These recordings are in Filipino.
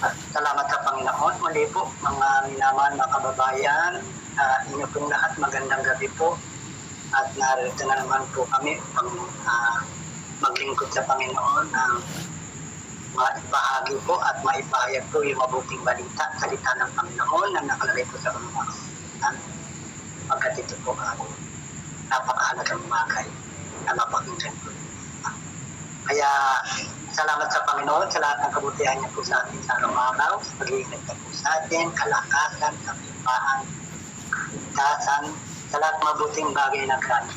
At salamat sa Panginoon. Muli po, mga minamahal na kababayan, inyo pong lahat magandang gabi po. At narito na naman po kami upang maglingkod sa Panginoon ng maibahagi po at maipahayag po yung mabuting balita, salita ng Panginoon na nakalagay po sa mga kasulatan. Pagkat ito po napakahalagang bagay na mapakinggan po. Kaya salamat sa Panginoon sa lahat ng kabutihan niya po sa atin sa araw-araw, sa pag-iingat niya po sa atin, kalakasan, kapayapaan, kaligtasan, sa lahat ng mabuting bagay na grabe.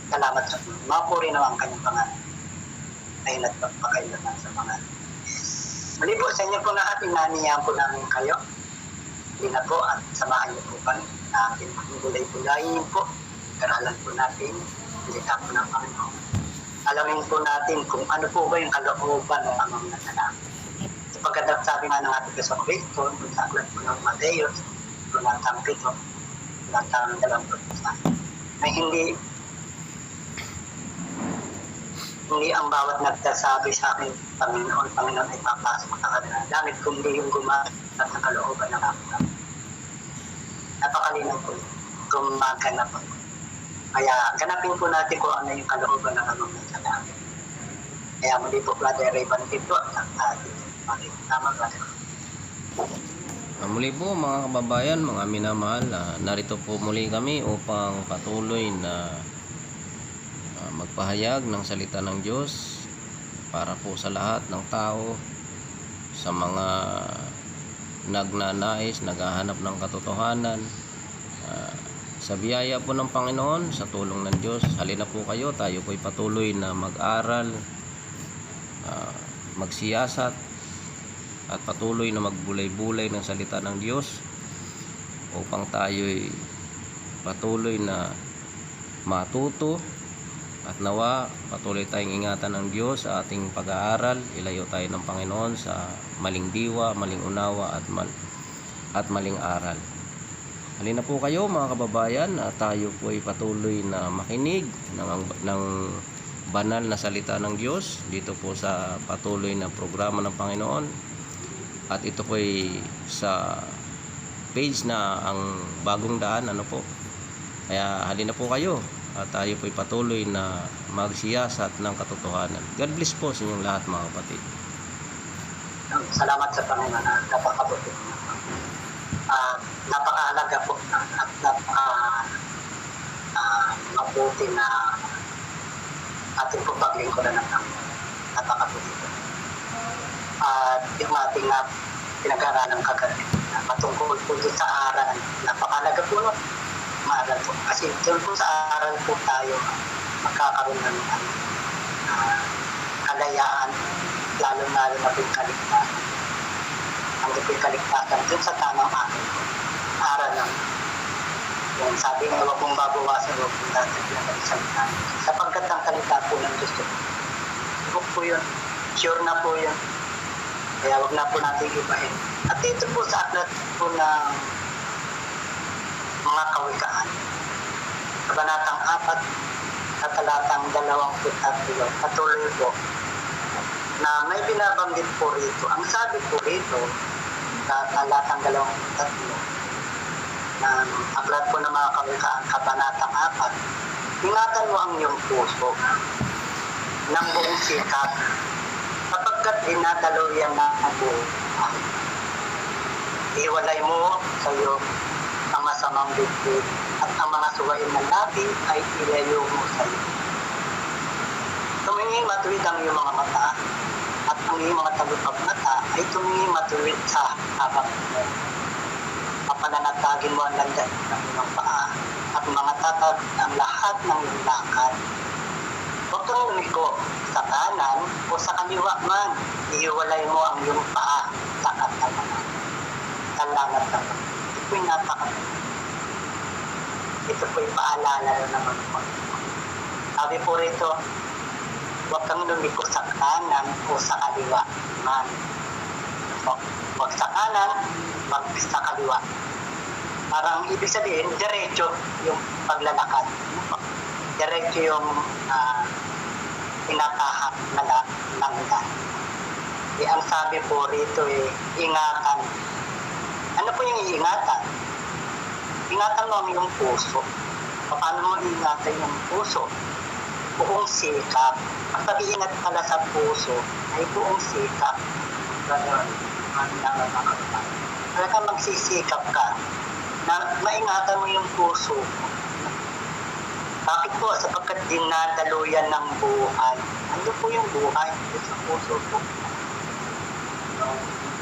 Salamat sa Panginoon. Mapuri naman ang kanyang pangalan. Ay nagpapakailangan sa pangalan. Muli po sa inyo po lahat, inaniyan po namin kayo. Hindi na po at samahan niyo po kami na ating gulay-gulayin po. Karalan po natin, bilita po ng Panginoon. Alamin po natin kung ano po ba yung kalooban ng amang nasalangit. Sapagkat sabi nga ng ating Kristo Kristo, kung sa aklat po ng Mateo, Lunatang 7, Lunatang 21, ay hindi ang bawat nagsasabi sa akin, Panginoon ay papasok sa kanila. Damit kundi yung gumawa sa kalooban ng amang. Napakalinaw po, gumaganap po. Kaya ganapin po natin kung ano yung kalooban ng amang nasa langit. Kaya muli po, Brother Rayban dito at ating tama, Brother. Muli po mga kababayan, mga minamahal, narito po muli kami upang patuloy na magpahayag ng salita ng Diyos para po sa lahat ng tao, sa mga nagnanais, naghahanap ng katotohanan. Sa biyaya po ng Panginoon, sa tulong ng Diyos, halina po kayo, tayo po'y patuloy na mag-aral, magsiyasat, at patuloy na magbulay-bulay ng salita ng Diyos upang tayo'y patuloy na matuto at nawa patuloy tayong ingatan ng Diyos sa ating pag-aaral, ilayo tayo ng Panginoon sa maling diwa, maling unawa at maling aral. Halina po kayo mga kababayan, tayo po ay patuloy na makinig ng banal na salita ng Diyos dito po sa patuloy na programa ng Panginoon. At ito po ay sa page na ang bagong daan, Kaya halina po kayo at tayo po ay patuloy na magsiyasat ng katotohanan. God bless po sa inyong lahat mga kapatid. Salamat sa Panginoon na napakabuti. Napakahalaga po at mabuti na ating po paglingkuran ng Panginoon. Napakabuti po. Yung ating pinag-aaralan kagabi matungkol po sa aral, napakahalaga po nun. Maaral po. Kasi doon po sa aral po tayo magkakaroon ng kalayaan, lalo-lalo na po yung kaligtasan. Ang kaligtasan dun sa tamang aral lang. Yung sabi nga, huwag mong babawasan, huwag mong dadagdagan ng salita. Sapagkat ang salita po ng Diyos ko, huwag po yun. Sure na po yun. Kaya huwag na po natin ibahin. At dito po sa aklat po ng mga kawikaan, kabanatang 4, talatang 23, patuloy po, na may binabanggit po rito. Ang sabi po rito, sa talatang 23, ng aklat po ng mga kawikaan, kabanatang 4, ingatan mo ang iyong puso ng buong sikap, sapagkat dinadaluyan na ang buhay. Iwalay mo sa iyong ang masamang bibig at ang mga suwain ng labi ay ilayo mo sa iyo. Tumingin matuwid ang iyong mga mata at ang iyong mga talupag mata ay tumingin matuwid sa harap mo. Papananatagin mo ang landas ng iyong paa at mga tatag ang lahat ng iyong lakad. Huwag kang lumiko sa kanan o sa kaliwa man. Iiwalay mo ang iyong paa sa katalangan. Kalangat na ito. Ito po'y napakaganda. Ito po'y paalala na naman po. Sabi po rito, huwag kang lumiko sa kanan o sa kaliwa man. Huwag sa kanan, huwag sa kaliwa. Parang ibig sabihin, diretso yung paglalakad. Diretso yung tinatahak na langdan. ang sabi po rito ingatan. Ano po yung iingatan? Ingatan mo ang iyong puso. Paano mo ingatan yung puso? Buong sikap. Ang pag-iingat pala sa puso ay buong sikap. Gano'n. Talagang magsisikap ka na maingatan mo yung puso mo. Bakit po? Sapagkat dinadaluyan ng buhay. Ano po yung buhay? Sa puso po.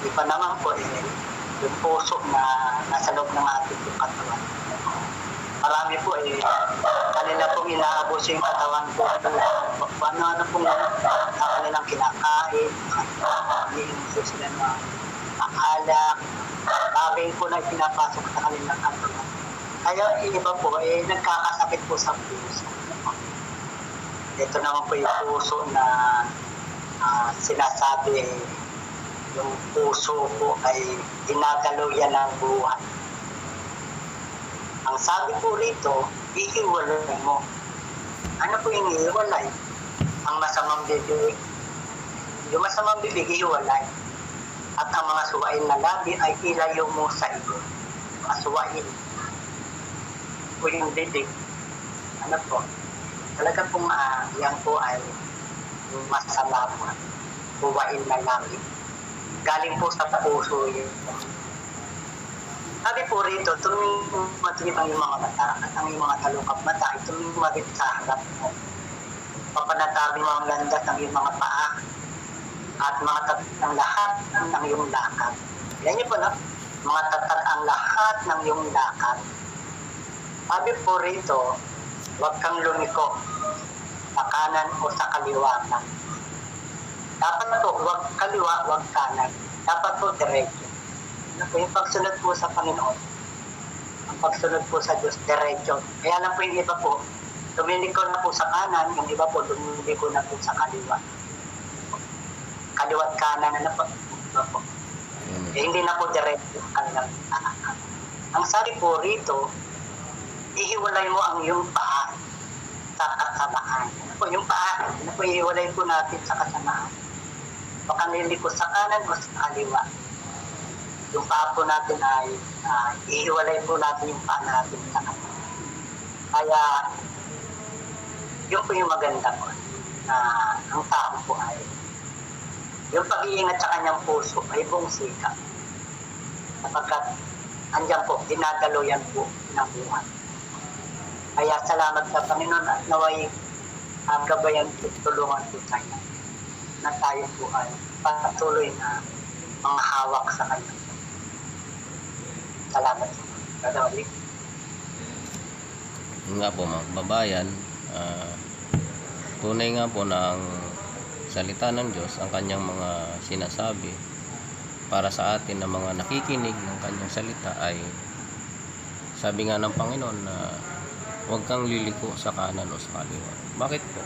Di pa naman po yung puso na nasa loob ng ating katawan. Marami po kanila pong inaabuso yung katawan po. Ano pong kanilang kinakain, hindi sila na alak, bagay po na pinapasok sa kanilang katawan. Kaya iba po, nagkakasakit po sa puso. Ito naman po yung puso na sinasabi, yung puso po ay dinadaluyan ng buhay. Ang sabi po rito, ihiwalay mo. Ano po yung ihiwalay? Ang masamang bibig. Yung masamang bibig, ihiwalay. At ang mga suwain na labi ay ilayo mo sa iyo. Mga suwain. Po yung bibig. Ano po? Talaga pong yan po ay masama po. Suwain na labi. Galing po sa puso yun. Sabi po rito, tumingin ang iyong mga mata at ang iyong mga talukap mata ay tumingin sa harap mo. Papanatabi mo ang landas ng iyong mga paa at mga tatag ang lahat ng iyong lakad. Yan niyo po na, mga tatag ang lahat ng iyong lakad. Sabi po rito, huwag kang lumiko sa kanan o sa kaliwa. Dapat po, huwag kaliwa, huwag kanan. Dapat po diretso. Yung pagsunod po sa Panginoon, ang pagsunod po sa Diyos, diretso. Kaya lang po yung iba po, lumiliko na po sa kanan, yung iba po, lumiliko na po sa kaliwa. Kaliwa't kanan, ano po? Iba po. Hindi na po diretso kanilang kanan. Ang sabi po rito, ihiwalay mo ang iyong paa sa kasamaan. Ano po, yung paa, ano po, ihiwalay po natin sa kasamaan. Baka niliko sa kanan o sa kaliwa. Yung paa po natin ay ihiwalay po natin yung paa natin sa kanan. Kaya, yun po yung maganda po na ang tao po ay yung pag-iingat sa kanyang puso ay buong sikap. Sapagkat andyan po, dinadaluyan po ng buhay. Kaya salamat sa Panginoon at naway gabayan at tulungan po tayo na tayo po ay patuloy na mga hawak sa kanya. Salamat po. Kadawalik. Yun nga po mga kababayan, tunay nga po na ang salita ng Diyos, ang kanyang mga sinasabi para sa atin na mga nakikinig ng kanyang salita ay sabi nga ng Panginoon na huwag kang liliko sa kanan o sa kaliwa. Bakit po?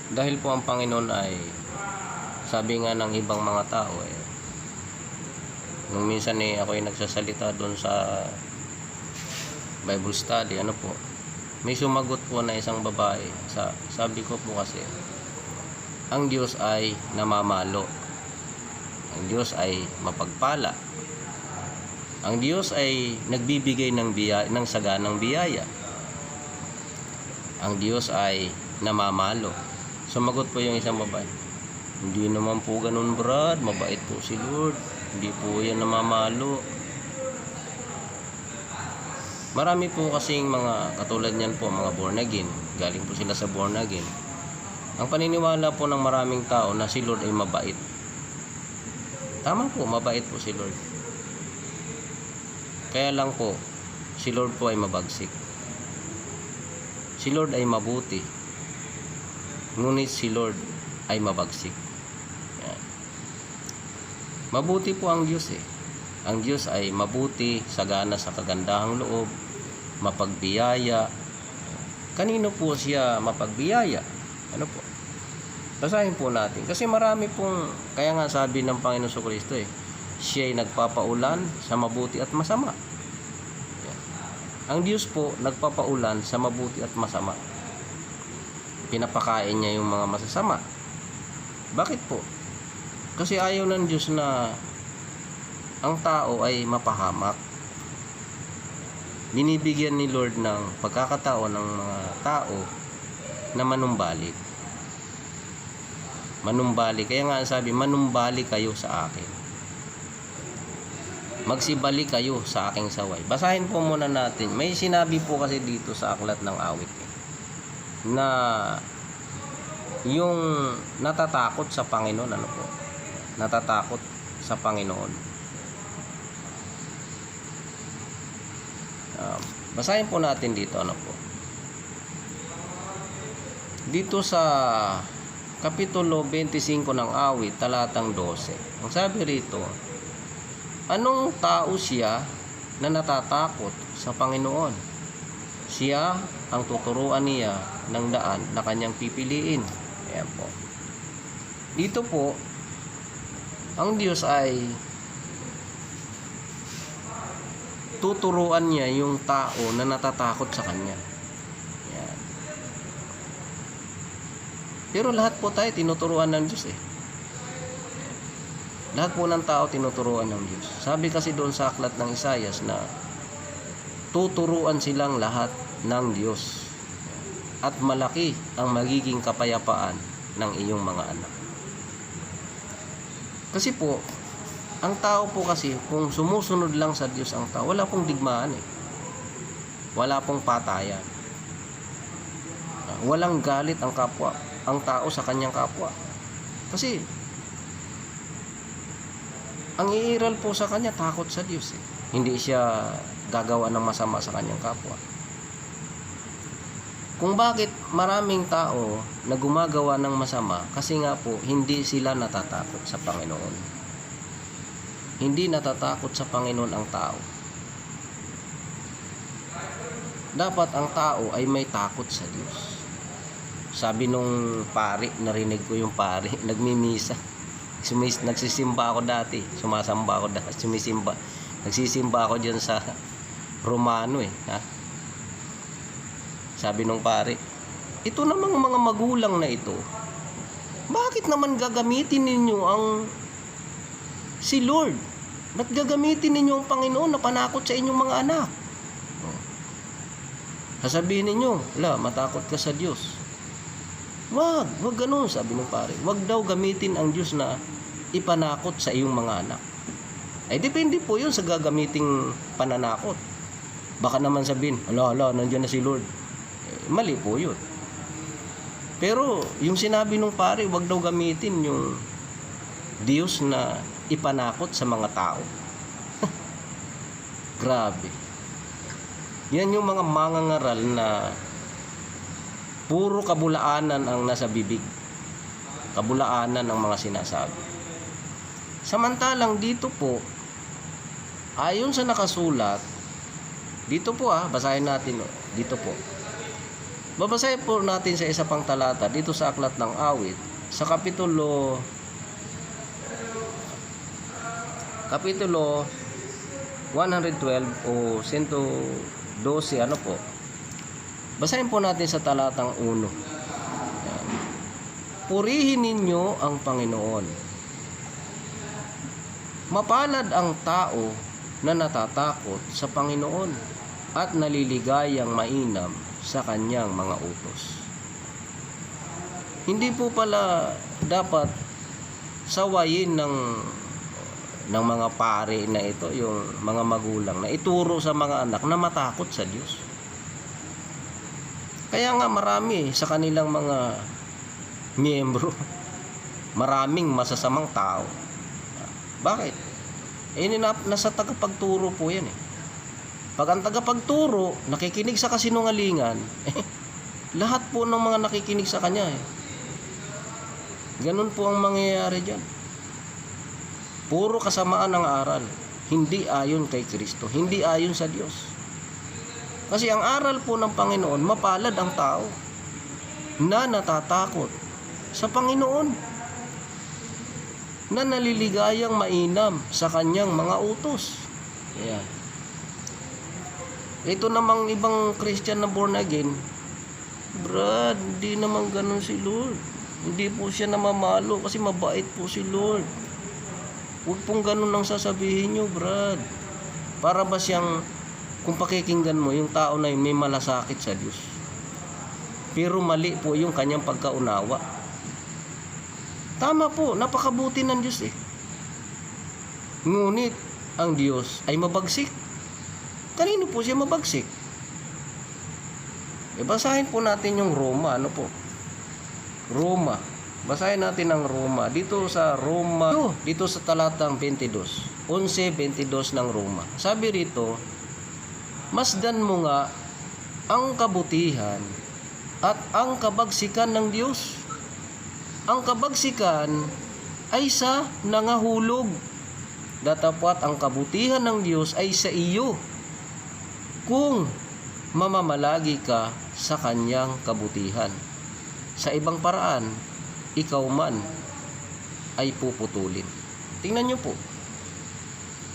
Dahil po ang Panginoon ay sabi nga ng ibang mga tao nung minsan ako ay nagsasalita doon sa Bible study, ano po, may sumagot po na isang babae. Sabi ko po kasi, ang Diyos ay namamalo. Ang Diyos ay mapagpala. Ang Diyos ay nagbibigay ng saganang biyaya. Ang Diyos ay namamalo. Sumagot po yung isang babae, hindi naman po ganun, Brad. Mabait po si Lord. Hindi po yan namamalo. Marami po kasing mga katulad niyan po, mga born again. Galing po sila sa born again. Ang paniniwala po ng maraming tao na si Lord ay mabait. Tama po, mabait po si Lord. Kaya lang po, si Lord po ay mabagsik. Si Lord ay mabuti. Ngunit si Lord ay mabagsik. Yan. Mabuti po ang Diyos Ang Diyos ay mabuti, sagana sa kagandahang loob, mapagbiyaya. Kanino po siya mapagbiyaya? Ano po? Basahin po natin. Kasi marami pong, kaya nga sabi ng Panginoon Kristo siya ay nagpapaulan sa mabuti at masama. Yan. Ang Diyos po nagpapaulan sa mabuti at masama. Pinapakain niya yung mga masasama. Bakit po? Kasi ayaw ng Diyos na ang tao ay mapahamak. Binibigyan ni Lord ng pagkakataon ng mga tao na manumbalik. Manumbalik. Kaya nga sabi, manumbalik kayo sa akin. Magsibalik kayo sa aking saway. Basahin po muna natin. May sinabi po kasi dito sa aklat ng awit na yung natatakot sa Panginoon, ano po? Natatakot sa Panginoon. Basahin po natin dito, ano po? Dito sa Kapitulo 25 ng awit, talatang 12. Ang sabi rito, anong tao siya na natatakot sa Panginoon? Siya ang tuturuan niya ng daan na kanyang pipiliin. Ayan po. Dito po, ang Diyos ay tuturuan niya yung tao na natatakot sa Kanya. Ayan. Pero lahat po tayo tinuturuan ng Diyos eh. Lahat po ng tao tinuturuan ng Diyos. Sabi kasi doon sa aklat ng Isaias na tuturuan silang lahat ng Diyos. At malaki ang magiging kapayapaan ng iyong mga anak. Kasi po, ang tao po kasi, kung sumusunod lang sa Diyos ang tao, wala pong digmaan eh. Wala pong patayan. Walang galit ang kapwa, ang tao sa kanyang kapwa. Kasi, ang iiral po sa kanya, takot sa Diyos eh. Hindi siya gagawa ng masama sa kanyang kapwa. Kung bakit maraming tao na gumagawa ng masama, kasi nga po, hindi sila natatakot sa Panginoon. Hindi natatakot sa Panginoon ang tao. Dapat ang tao ay may takot sa Diyos. Sabi nung pari, narinig ko yung pari, nagmimisa. Nagsisimba ako dati. Sumasamba ako dati. Sumisimba. Nagsisimba ako dyan sa Romano eh. Ha? Sabi nung pari, ito namang mga magulang na ito, bakit naman gagamitin ninyo ang si Lord? Ba't gagamitin ninyo ang Panginoon na panakot sa inyong mga anak? Sasabihin ninyo, matakot ka sa Diyos. Wag ganun, sabi ng pare. Wag daw gamitin ang Diyos na ipanakot sa iyong mga anak. Ay depende po yun sa gagamiting pananakot. Baka naman sabihin, nandiyan na si Lord. Mali po yun. Pero yung sinabi ng pare, wag daw gamitin yung Diyos na ipanakot sa mga tao. Grabe. Yan yung mga mangangaral na puro kabulaanan ang nasa bibig. Kabulaanan ang mga sinasabi. Samantalang dito po, ayon sa nakasulat, dito po basahin natin. Dito po. Babasahin po natin sa isa pang talata dito sa aklat ng awit, sa Kapitulo 112 o 112, ano po. Basahin po natin sa talatang 1. Yan. Purihin ninyo ang Panginoon. Mapalad ang tao na natatakot sa Panginoon at naliligayang mainam sa kanyang mga utos. Hindi po pala dapat sawayin ng mga pare na ito, yung mga magulang na ituro sa mga anak na matakot sa Diyos. Kaya nga marami sa kanilang mga miyembro, maraming masasamang tao. Bakit? Nasa tagapagturo po yan eh. Pag ang tagapagturo nakikinig sa kasinungalingan, lahat po ng mga nakikinig sa kanya ganun po ang mangyayari dyan. Puro kasamaan ang aral, hindi ayon kay Kristo, hindi ayon sa Diyos. Kasi ang aral po ng Panginoon, mapalad ang tao na natatakot sa Panginoon, na naliligayang mainam sa kanyang mga utos. Ayan. Ito namang ibang Christian na born again, hindi naman ganun si Lord. Hindi po siya namamalo kasi mabait po si Lord. Huwag pong ganun ang sasabihin nyo, Brad. Para ba siyang, kung pakikinggan mo, yung tao na yun may malasakit sa Diyos. Pero mali po yung kanyang pagkaunawa. Tama po, napakabuti ng Diyos eh. Ngunit, ang Diyos ay mabagsik. Kanino po siya mabagsik? Basahin po natin yung Roma, ano po? Roma. Basahin natin ang Roma. Dito sa Roma, dito sa talatang 22. 11:22 ng Roma. Sabi rito, masdan mo nga ang kabutihan at ang kabagsikan ng Diyos. Ang kabagsikan ay sa nangahulog. Datapwat ang kabutihan ng Diyos ay sa iyo kung mamamalagi ka sa kanyang kabutihan. Sa ibang paraan, ikaw man ay puputulin. Tingnan nyo po.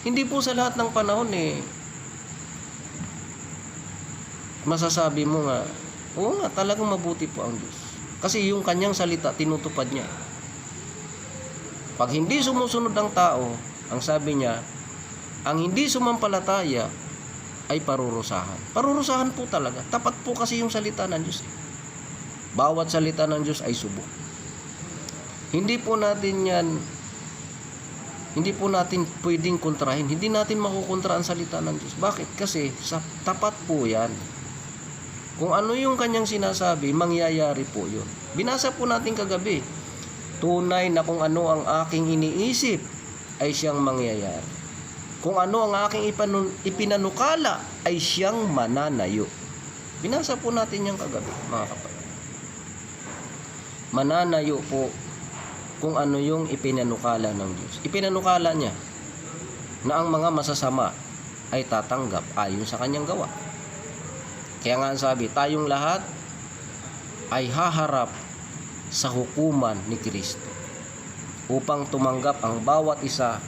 Hindi po sa lahat ng panahon masasabi mo nga, oo nga, talagang mabuti po ang Diyos. Kasi yung kanyang salita, tinutupad niya. Pag hindi sumusunod ang tao, ang sabi niya, ang hindi sumampalataya ay parurusahan. Parurusahan po talaga. Tapat po kasi yung salita ng Diyos. Bawat salita ng Diyos ay subok. Hindi po natin pwedeng kontrahin. Hindi natin makukontra ang salita ng Diyos. Bakit? Kasi tapat po yan. Kung ano yung kanyang sinasabi, mangyayari po yun. Binasa po natin kagabi. Tunay na kung ano ang aking iniisip ay siyang mangyayari. Kung ano ang aking ipinanukala ay siyang mananayo. Binasa po natin yung kagabi, mga kapatid. Mananayo po kung ano yung ipinanukala ng Diyos. Ipinanukala niya na ang mga masasama ay tatanggap ayon sa kanyang gawa. Kaya nga sabi, tayong lahat ay haharap sa hukuman ni Kristo upang tumanggap ang bawat isa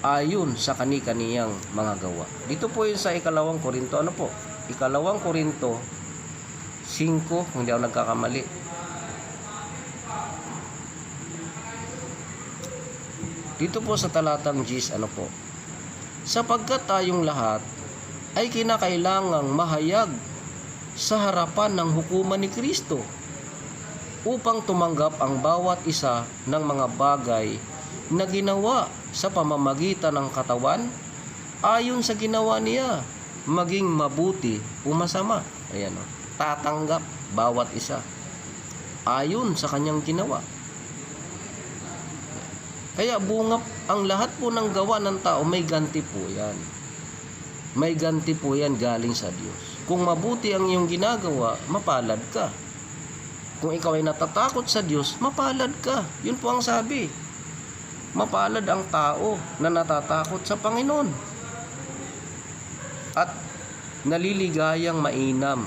ayon sa kani-kaniyang mga gawa. Dito po yun sa 2 Korinto. Ano po? 2 Korinto 5, kung hindi ako nagkakamali. Dito po sa talatang 10, ano po? Sapagkat tayong lahat ay kinakailangang mahayag sa harapan ng hukuman ni Kristo upang tumanggap ang bawat isa ng mga bagay na ginawa sa pamamagitan ng katawan ayon sa ginawa niya, maging mabuti o masama. Ayan o, tatanggap bawat isa ayon sa kanyang ginawa. Kaya bungap ang lahat po ng gawa ng tao, may ganti po yan. May ganti po yan galing sa Diyos. Kung mabuti ang iyong ginagawa, mapalad ka. Kung ikaw ay natatakot sa Diyos, mapalad ka. Yun po ang sabi. Mapalad ang tao na natatakot sa Panginoon at naliligayang mainam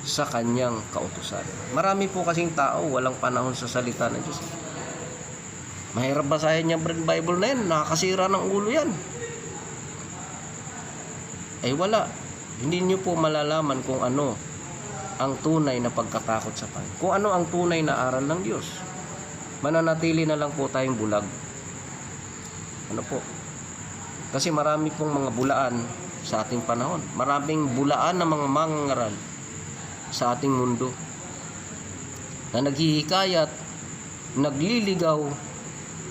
sa kanyang kautusan. Marami po kasing tao walang panahon sa salita ng Diyos. Mahirap basahin yung Bible na yan, nakakasira ng ulo yan. Ay wala. Hindi nyo po malalaman kung ano ang tunay na pagkatakot sa Panginoon. Kung ano ang tunay na aral ng Diyos. Mananatili na lang po tayong bulag. Ano po? Kasi marami pong mga bulaan sa ating panahon. Maraming bulaan ng mga mangangaral sa ating mundo na naghihikayat, nagliligaw,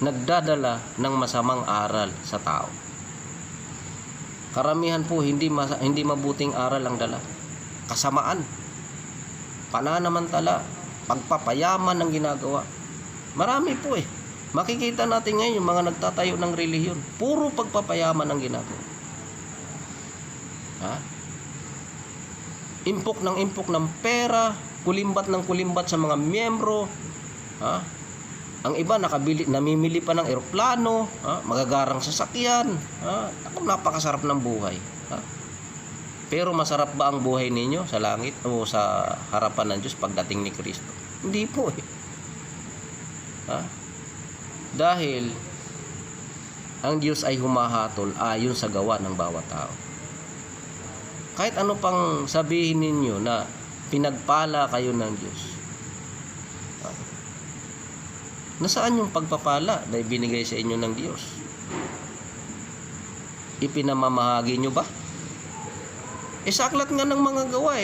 nagdadala ng masamang aral sa tao. Karamihan po hindi mabuting aral ang dala. Kasamaan, pananamantala, pagpapayaman ng ginagawa. Marami po Makikita natin ngayon yung mga nagtatayo ng relihiyon. Puro pagpapayaman ang ginagawa. Impok ng pera, kulimbat ng kulimbat sa mga miyembro. Ang iba namimili pa ng eroplano, magagarang sasakyan. Napakasarap ng buhay. Pero masarap ba ang buhay ninyo sa langit o sa harapan ng Diyos pagdating ni Kristo? Hindi po Dahil ang Diyos ay humahatol ayon sa gawa ng bawat tao. Kahit ano pang sabihin ninyo na pinagpala kayo ng Diyos, nasaan yung pagpapala na ibinigay sa inyo ng Diyos? Ipinamamahagi nyo ba? Sa aklat nga ng mga gawa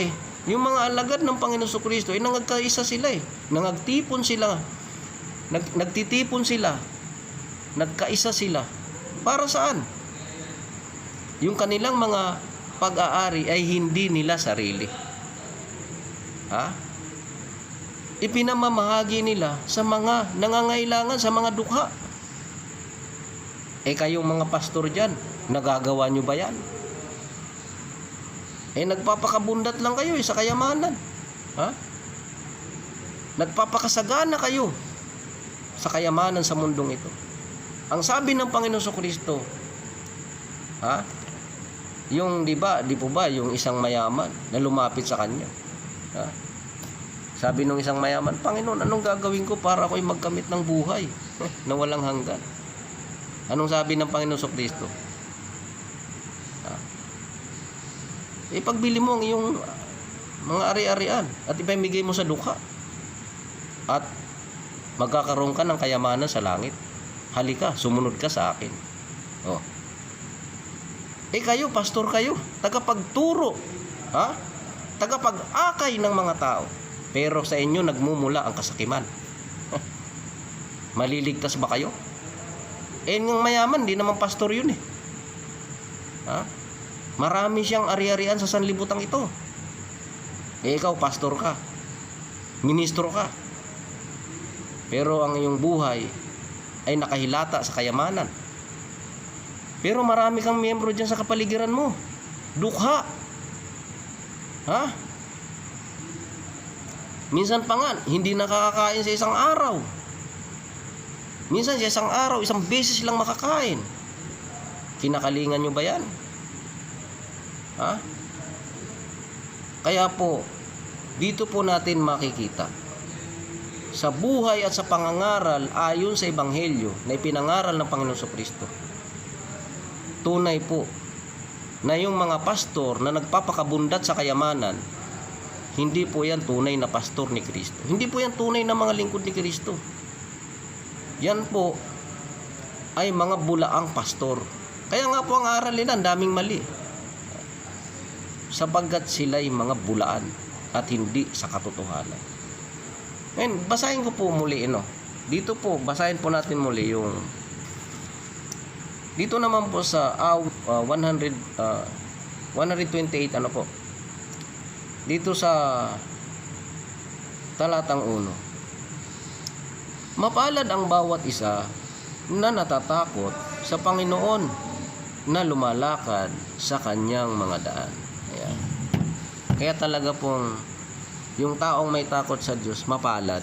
yung mga alagad ng Panginoon Kristo nangagkaisa sila nangagtipon sila, nagtitipon sila, nagkaisa sila. Para saan? Yung kanilang mga pag-aari ay hindi nila sarili. Ipinamamahagi nila sa mga nangangailangan, sa mga dukha. Kayong mga pastor dyan, nagagawa nyo ba yan? Nagpapakabundat lang kayo sa kayamanan. Nagpapakasagana kayo sa kayamanan sa mundong ito. Ang sabi ng Panginoon Kristo, yung di po ba yung isang mayaman na lumapit sa kanya. Sabi nung isang mayaman, Panginoon, anong gagawin ko para ako'y magkamit ng buhay na walang hanggan? Anong sabi ng Panginoon Kristo? Ipagbili mo ang iyong mga ari-arian at ipamigay mo sa dukha. At magkakaroon ka ng kayamanan sa langit. Halika, sumunod ka sa akin. Kayo, pastor kayo, tagapagturo, tagapag-akay ng mga tao. Pero sa inyo nagmumula ang kasakiman. Maliligtas ba kayo? Yung mayaman, di naman pastor yun Marami siyang ari-arian sa sanlibutan ito. Ikaw, pastor ka. Ministro ka. Pero ang iyong buhay ay nakahilata sa kayamanan. Pero marami kang miyembro dyan sa kapaligiran mo. Dukha. Minsan pa nga, hindi nakakakain sa isang araw. Minsan sa isang araw, isang beses lang makakain. Kinakalingan nyo ba yan? Kaya po, dito po natin makikita sa buhay at sa pangangaral ayon sa Ebanghelyo na ipinangaral ng Panginoon Kristo. Tunay po na yung mga pastor na nagpapakabundat sa kayamanan, hindi po yan tunay na pastor ni Kristo. Hindi po yan tunay na mga lingkod ni Kristo. Yan po ay mga bulaang pastor. Kaya nga po ang aral nila, ang daming mali. Sapagkat sila'y mga bulaan at hindi sa katotohanan. Ngayon, basahin ko po muli Dito po, basahin po natin muli yung dito naman po sa 128 po. Dito sa talatang 1. Mapalad ang bawat isa na natatakot sa Panginoon na lumalakad sa kanyang mga daan. Ayan. Kaya talaga pong yung taong may takot sa Diyos mapalad.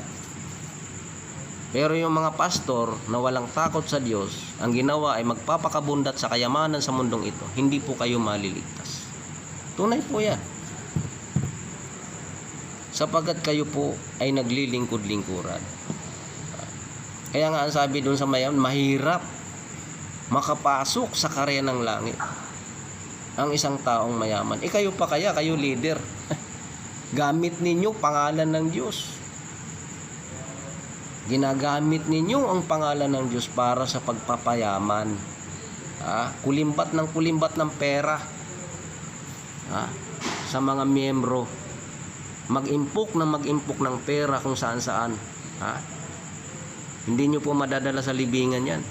Pero yung mga pastor na walang takot sa Diyos, ang ginawa ay magpapakabundat sa kayamanan sa mundong ito. Hindi po kayo maliligtas. Tunay po yan. Sapagkat kayo po ay naglilingkod-lingkuran. Kaya nga ang sabi doon sa mayaman, mahirap makapasok sa karya ng langit ang isang taong mayaman. Kayo pa kaya, kayo leader. Gamit ninyo pangalan ng Diyos. Ginagamit ninyo ang pangalan ng Diyos para sa pagpapayaman. Kulimbat ng pera. Sa mga miyembro. Mag-impok ng pera kung saan-saan. Hindi nyo po madadala sa libingan yan.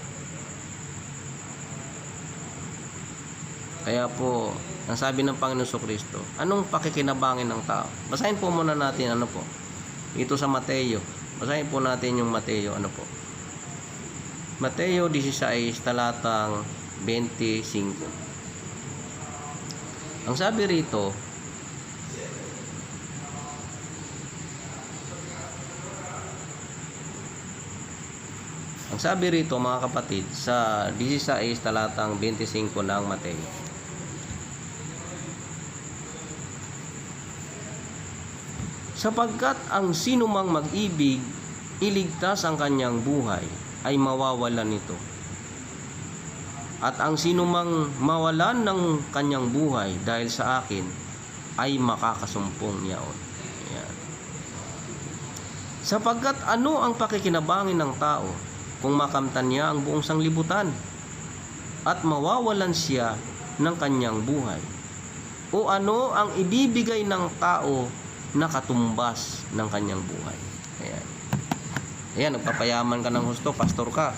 Kaya po, ang sabi ng Panginoon Kristo, anong pakikinabangin ng tao? Basahin po muna natin ito sa Mateo. Basahin po natin yung Mateo Mateo 16 talatang 25. Ang sabi rito, mga kapatid, sa 16 talatang 25 ng Mateo. Sapagkat ang sinumang mag-ibig, iligtas ang kanyang buhay, ay mawawalan nito. At ang sinumang mawalan ng kanyang buhay dahil sa akin, ay makakasumpong niyaon. Ayan. Sapagkat ano ang pakikinabangin ng tao kung makamtan niya ang buong sanglibutan at mawawalan siya ng kanyang buhay? O ano ang ibibigay ng tao na katumbas ng kanyang buhay? Ayan. Ayan, nagpapayaman ka ng husto, pastor ka.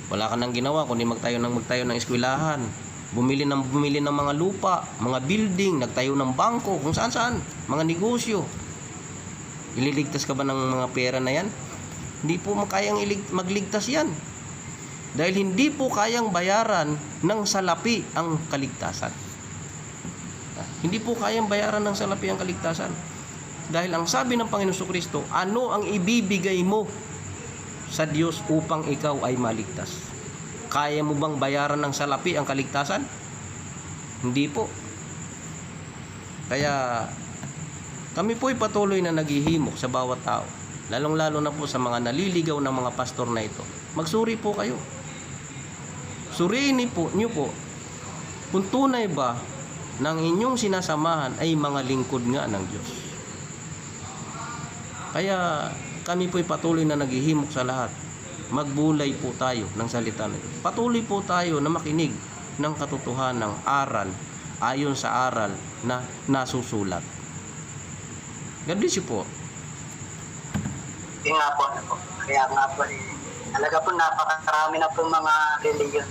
Wala ka nang ginawa kundi magtayo ng eskwelahan. Bumili ng mga lupa, mga building, nagtayo ng bangko, kung saan, mga negosyo. Ililigtas ka ba ng mga pera na yan? Hindi po makayang magligtas yan. Dahil hindi po kayang bayaran ng salapi ang kaligtasan. Hindi po kayang bayaran ng salapi ang kaligtasan. Dahil ang sabi ng Panginoon Kristo, ano ang ibibigay mo sa Diyos upang ikaw ay maligtas? Kaya mo bang bayaran ng salapi ang kaligtasan? Hindi po. Kaya kami po'y patuloy na naghihimok sa bawat tao. Lalong-lalo na po sa mga naliligaw ng mga pastor na ito. Magsuri po kayo. Suriin niyo po kung tunay ba ng inyong sinasamahan ay mga lingkod nga ng Diyos. Kaya kami po'y patuloy na naghihimok sa lahat. Magbulay po tayo ng salita nito. Patuloy po tayo na makinig ng katotohanang aral ayon sa aral na nasusulat. God bless you po. Yun nga po, ano po. Kaya nga po, talaga po napakarami na po mga reliyon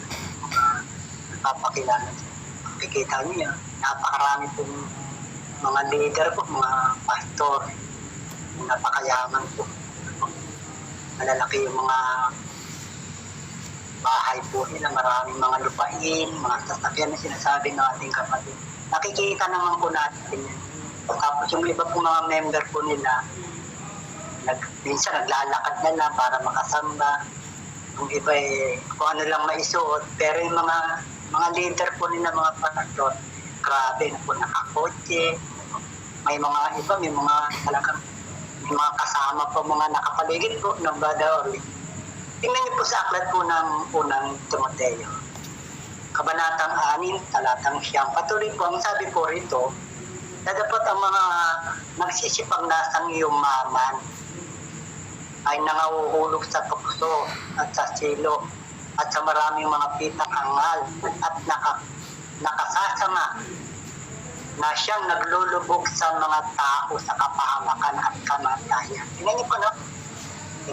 napapakilala. Kikita niyo, napakarami po mga leader po, mga pastor, napakayaman po. Malalaki yung mga bahay po nila, maraming mga lupain, mga sasakyan na sinasabi ng ating kapatid. Nakikita naman po natin yan. Tapos yung iba po mga member po nila, minsan naglalakad na lang para makasamba. Yung iba kung ano lang maisuot. Pero yung mga leader po nila, mga pastor, grabe na po, nakakotse. May mga iba, may mga talagang mga kasama po, mga nakapaligid po ng Brother Orly. Tingnan niyo po sa aklat po ng unang Timoteo. Kabanatang 6, talatang 9. Patuloy po, ang sabi po rito, na dapat ang mga nagsisipag-nasang yumaman ay nangahuhulog sa tukso at sa silo at sa maraming mga pitang angal at nakasasama na siyang naglulubog sa mga tao sa kapahamakan at kamatayan. Tingnan niyo po, no?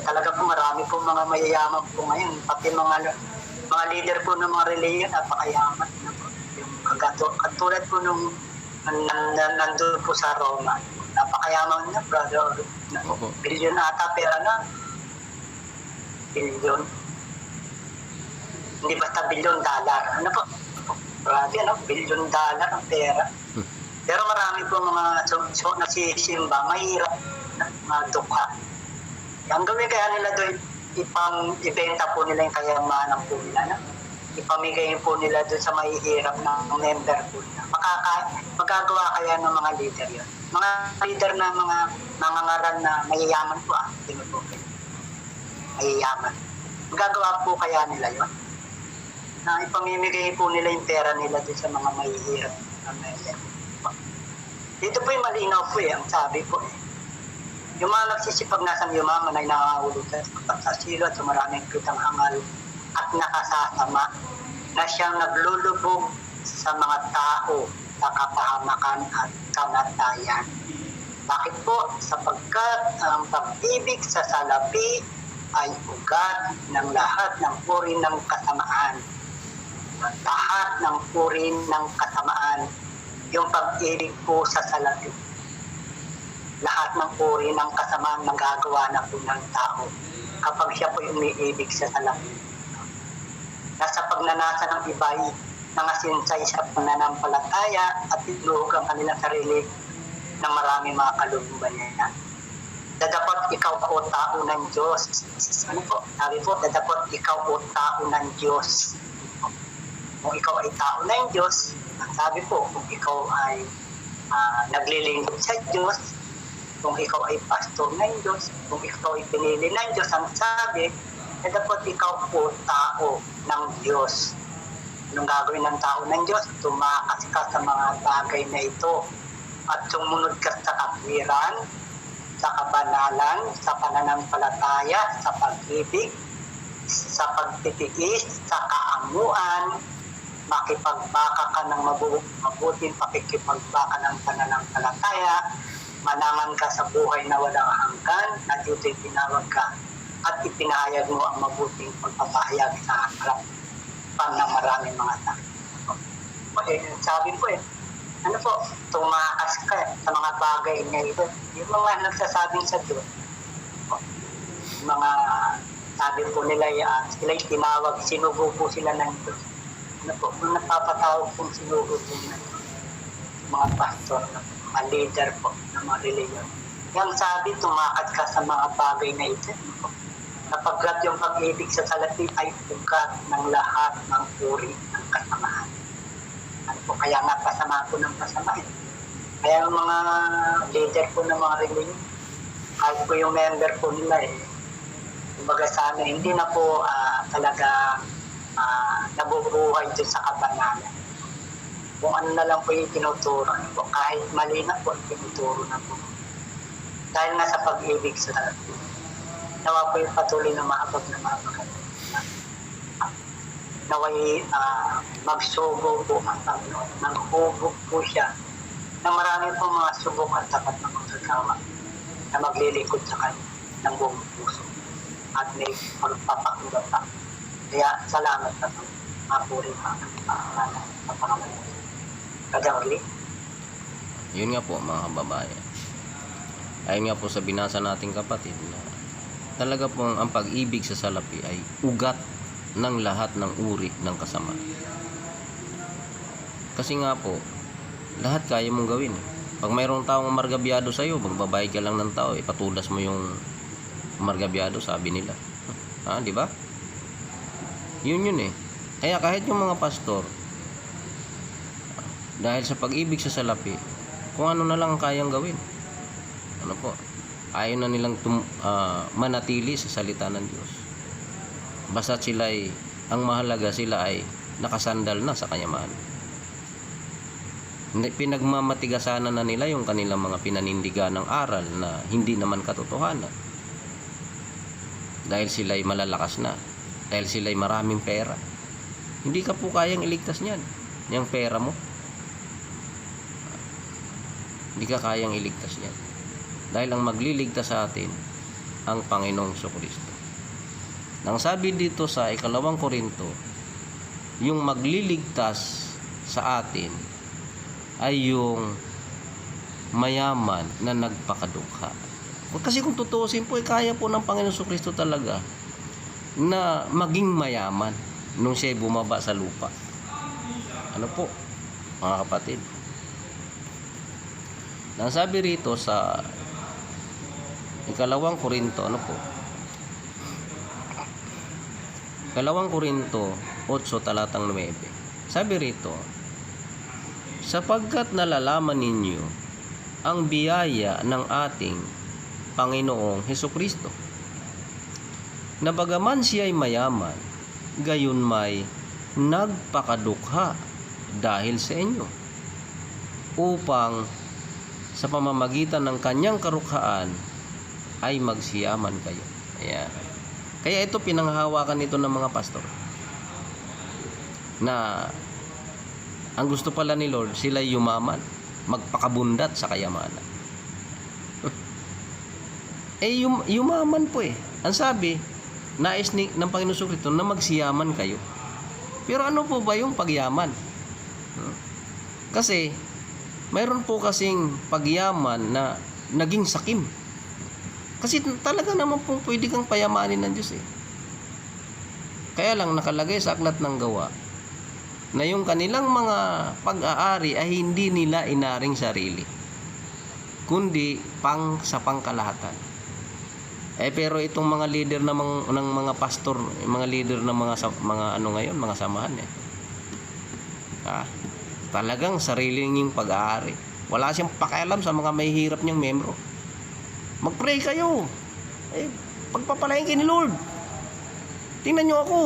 Talaga po marami po mga mayayaman po ngayon. Pati mga leader po ng mga reliyon, napakayaman na po. Katulad po nung nandun po sa Roma. Napakayaman na, brother. Bilyon ata pera na. Bilyon. Hindi basta bilyon dollar. Ano po? Grabe, ano? Bilyon dollar ang pera. Pero marami po mga nagsisimba, mahirap na madukha. Ang gawin kaya nila doon, ibenta po nila yung kayamanan po nila. Ipamigay po nila doon sa mahihirap ng member po nila. Magagawa kaya ng mga leader yun. Mga leader na mga nangangaral na mayayaman po tinutukin. Mayayaman. Magagawa po kaya nila yun? Na ipamimigay po nila yung pera nila doon sa mga mahihirap na member. Dito po yung malinaw po ang sabi ko Yung mga nagsisipag-nasang yumaman ay nakahulog sa silo at sa maraming pitang angal at nakasasama na siyang naglulubog sa mga tao sa kapahamakan at kamatayan. Bakit po? Sapagkat ang pag-ibig sa salapi ay ugat ng lahat ng uri ng kasamaan. Lahat ng uri ng kasamaan, yung pag-ibig po sa salapi. Lahat ng uri ng kasamaan magagawa na po ng tao kapag siya po umiibig sa salapi. Nasa pagnanasa ng iba'y nangasinsay sa pananampalataya at iluhog ang kanilang sarili ng maraming mga kalooban niya. Dadapot ikaw o tao ng Diyos. Ano po? Sabi po, dadapot ikaw o tao ng Diyos. Kung ikaw ay tao ng Diyos, sabi po, kung ikaw ay naglilingkod sa Diyos, kung ikaw ay pastor ng Diyos, kung ikaw ay pinili ng Diyos, ang sabi, dadapot ikaw o tao ng Diyos. Anong gagawin ng tao ng Diyos? Tumakas ka sa mga bagay na ito at sumunod ka sa katwiran, sa kabanalan, sa pananampalataya, sa pag-ibig, sa pagtitiis, sa kaamuan, makipagbaka ka ng mabuting pakikipagbaka ng pananampalataya, manangan ka sa buhay na walang hanggan, na dito'y tinawag ka at ipinahayag mo ang mabuting pagpapahayag sa harapan ng maraming mga tao. Sabi po ano po, tumakas ka sa mga bagay na ito. Yung mga nagsasabing sa Diyos, mga sabi po nila, sila'y tinawag, sinugo po sila ng Diyos. Ano po, kung napapatawag pong sinugo po ng mga pastor, mga leader po ng mga religion. Yung sabi, tumakas ka sa mga bagay na ito. Ano po, napagkat yung pag-ibig sa salapi ay ugat ng lahat ng uri ng kasamahan. Ano po, kaya nga pasama po ng pasama. Kaya yung mga leader po ng mga religion, kahit po yung member po nila kumbaga sa amin, hindi na po talaga nabubuhay dun sa kabanalan. Kung ano na lang po yung tinuturo, ano po, kahit mali na po, tinuturo na po. Dahil nga sa pag-ibig sa salapi. Nawa po yung patuloy na maabag na maabag. Naway magsubo po ang Panginoon. Nanghubog po siya na marami pong mga subok at tapat na magkagawa na maglilikod sa kanya ng buong puso at may pagpapakula pa. Kaya salamat na po. Mapuri pa ang Panginoon. Kagawali. Yun nga po mga kababayan. Ayun nga po sa binasa nating kapatid na talaga pong ang pag-ibig sa salapi ay ugat ng lahat ng uri ng kasama. Kasi nga po, lahat kaya mong gawin. Pag mayroong taong margabyado sa'yo, magbabayad ka lang ng tao, patulas mo yung margabyado, sabi nila. Di ba? Yun Kaya kahit yung mga pastor, dahil sa pag-ibig sa salapi, kung ano na lang kayang gawin. Ano po? Ayaw na nilang manatili sa salita ng Diyos. Basta ang mahalaga sila ay nakasandal na sa kanyamahan. Pinagmamatigasanan na nila yung kanilang mga pinanindigan ng aral na hindi naman katotohanan. Dahil sila'y malalakas na. Dahil sila'y maraming pera. Hindi ka po kayang iligtas niyan. Yung pera mo. Hindi ka kayang iligtas niyan. Dahil ang magliligtas sa atin, ang Panginoong Jesucristo. Nang sabi dito sa 2 Korinto, yung magliligtas sa atin ay yung mayaman na nagpakadukha. Kasi kung tutuusin po, kaya po ng Panginoong Jesucristo talaga na maging mayaman nung siya bumaba sa lupa. Ano po, mga kapatid? Nang sabi rito sa 2 Korinto, 2 Korinto 8 talatang 9. Sabi rito, sapagkat nalalaman ninyo ang biyaya ng ating Panginoong Hesukristo, na bagaman siya'y mayaman, gayon may nagpakadukha dahil sa inyo, upang sa pamamagitan ng kanyang karukhaan ay magsiyaman kayo. Ayan. Kaya ito pinanghahawakan nito ng mga pastor. Na ang gusto pala ni Lord, sila yumaman, magpakabundat sa kayamanan. Yumaman po Ang sabi, nais ng Panginoon Jesucristo na magsiyaman kayo. Pero ano po ba yung pagyaman? Kasi, mayroon po kasing pagyaman na naging sakim. Kasi talaga naman po pwede kang payamanin ng Diyos Kaya lang nakalagay sa aklat ng gawa na yung kanilang mga pag-aari ay hindi nila inaring sarili, kundi sa pangkalahatan. Pero itong mga leader ng mga pastor, mga leader ng mga ano ngayon, mga samahan talagang sariling yung pag-aari. Wala siyang pakialam sa mga may hirap niyang membro. Mag-pray kayo. Pagpapalain kayo ni Lord. Tingnan nyo ako.